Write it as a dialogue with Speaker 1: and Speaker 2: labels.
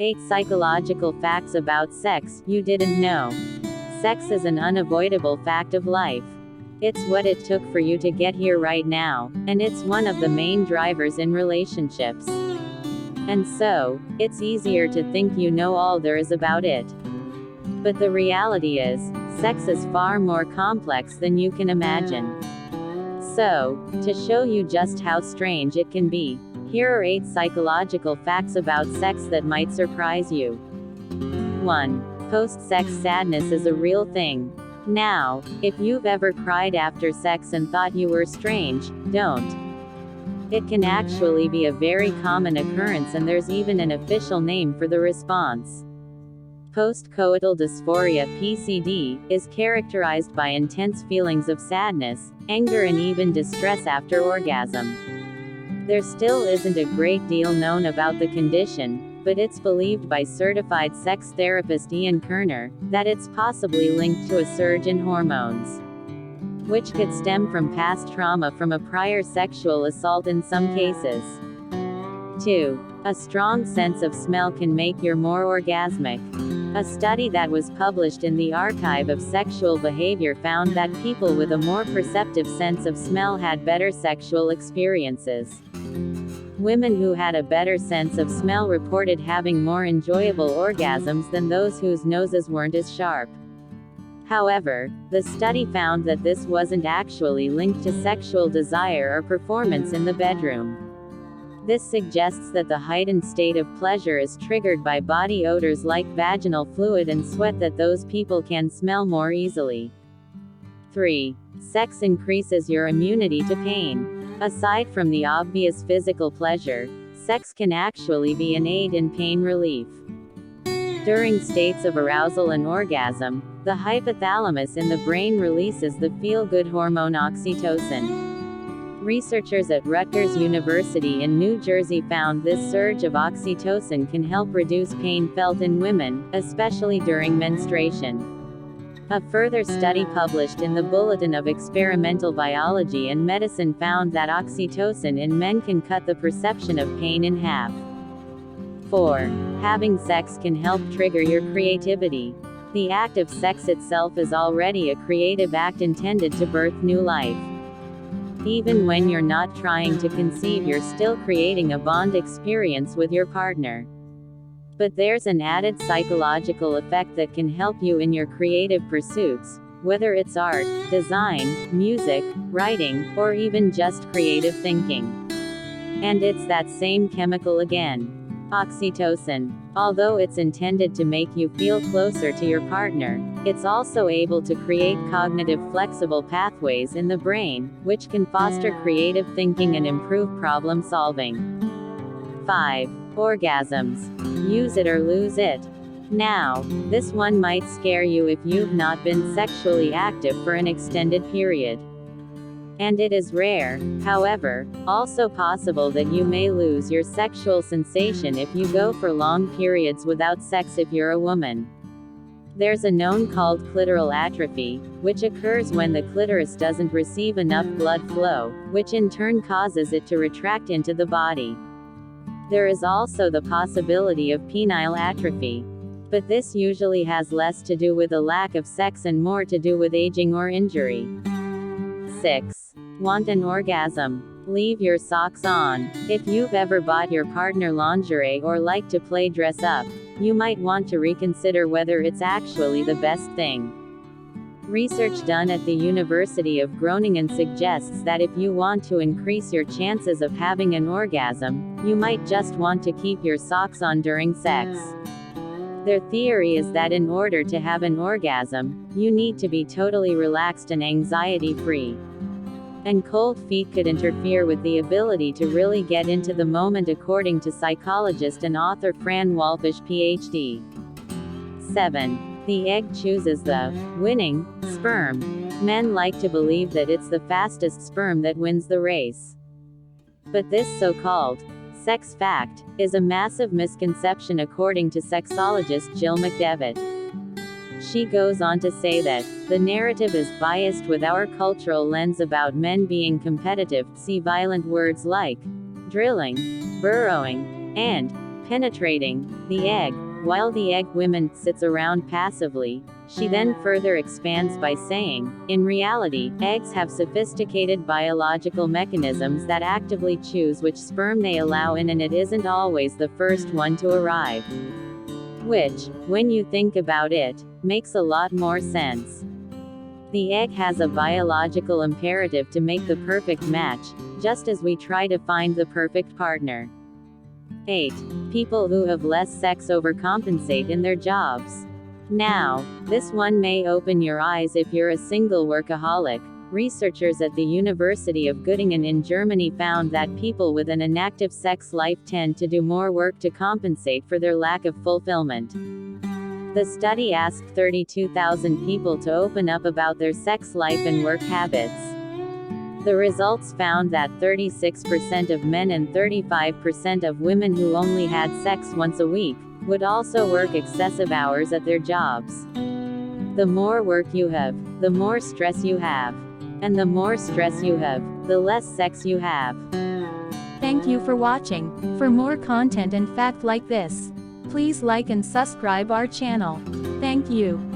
Speaker 1: 8 Psychological Facts About Sex You Didn't Know. Sex is an unavoidable fact of life. It's what it took for you to get here right now, and it's one of the main drivers in relationships. And so, it's easier to think you know all there is about it. But the reality is, sex is far more complex than you can imagine. So, to show you just how strange it can be, here are 8 psychological facts about sex that might surprise you. 1. Post-sex sadness is a real thing. Now, if you've ever cried after sex and thought you were strange, don't. It can actually be a very common occurrence, and there's even an official name for the response. Post-coital dysphoria (PCD) is characterized by intense feelings of sadness, anger, and even distress after orgasm. There still isn't a great deal known about the condition, but it's believed by certified sex therapist Ian Kerner that it's possibly linked to a surge in hormones, which could stem from past trauma from a prior sexual assault in some cases. 2. A strong sense of smell can make you more orgasmic. A study that was published in the Archive of Sexual Behavior found that people with a more perceptive sense of smell had better sexual experiences. Women who had a better sense of smell reported having more enjoyable orgasms than those whose noses weren't as sharp. However, the study found that this wasn't actually linked to sexual desire or performance in the bedroom. This suggests that the heightened state of pleasure is triggered by body odors like vaginal fluid and sweat that those people can smell more easily. 3. Sex increases your immunity to pain. Aside from the obvious physical pleasure, sex can actually be an aid in pain relief. During states of arousal and orgasm, the hypothalamus in the brain releases the feel-good hormone oxytocin. Researchers at Rutgers University in New Jersey found this surge of oxytocin can help reduce pain felt in women, especially during menstruation. A further study published in the Bulletin of Experimental Biology and Medicine found that oxytocin in men can cut the perception of pain in half. 4. Having sex can help trigger your creativity. The act of sex itself is already a creative act intended to birth new life. Even when you're not trying to conceive, you're still creating a bond experience with your partner. But there's an added psychological effect that can help you in your creative pursuits, whether it's art, design, music, writing, or even just creative thinking. And it's that same chemical again. Oxytocin. Although it's intended to make you feel closer to your partner, it's also able to create cognitive flexible pathways in the brain, which can foster creative thinking and improve problem solving. 5. Orgasms. Use it or lose it. Now, this one might scare you if you've not been sexually active for an extended period. And it is rare, however, also possible that you may lose your sexual sensation if you go for long periods without sex if you're a woman. There's a known called clitoral atrophy, which occurs when the clitoris doesn't receive enough blood flow, which in turn causes it to retract into the body. There is also the possibility of penile atrophy. But this usually has less to do with a lack of sex and more to do with aging or injury. 6. Want an orgasm? Leave your socks on. If you've ever bought your partner lingerie or like to play dress up, you might want to reconsider whether it's actually the best thing. Research done at the University of Groningen suggests that if you want to increase your chances of having an orgasm, you might just want to keep your socks on during sex. Their theory is that in order to have an orgasm, you need to be totally relaxed and anxiety-free. And cold feet could interfere with the ability to really get into the moment, according to psychologist and author Fran Walfish, Ph.D. 7. The egg chooses the winning sperm. Men like to believe that it's the fastest sperm that wins the race. But this so-called sex fact is a massive misconception, according to sexologist Jill McDevitt. She goes on to say that the narrative is biased with our cultural lens about men being competitive. See violent words like drilling, burrowing, and Penetrating the egg. While the egg woman sits around passively, she then further expands by saying, in reality, eggs have sophisticated biological mechanisms that actively choose which sperm they allow in, and it isn't always the first one to arrive. Which, when you think about it, makes a lot more sense. The egg has a biological imperative to make the perfect match, just as we try to find the perfect partner. 8. People who have less sex overcompensate in their jobs. Now, this one may open your eyes if you're a single workaholic. Researchers at the University of Göttingen in Germany found that people with an inactive sex life tend to do more work to compensate for their lack of fulfillment. The study asked 32,000 people to open up about their sex life and work habits. The results found that 36% of men and 35% of women who only had sex once a week would also work excessive hours at their jobs. The more work you have, the more stress you have. And the more stress you have, the less sex you have.
Speaker 2: Thank you for watching. For more content and fact like this, please like and subscribe our channel. Thank you.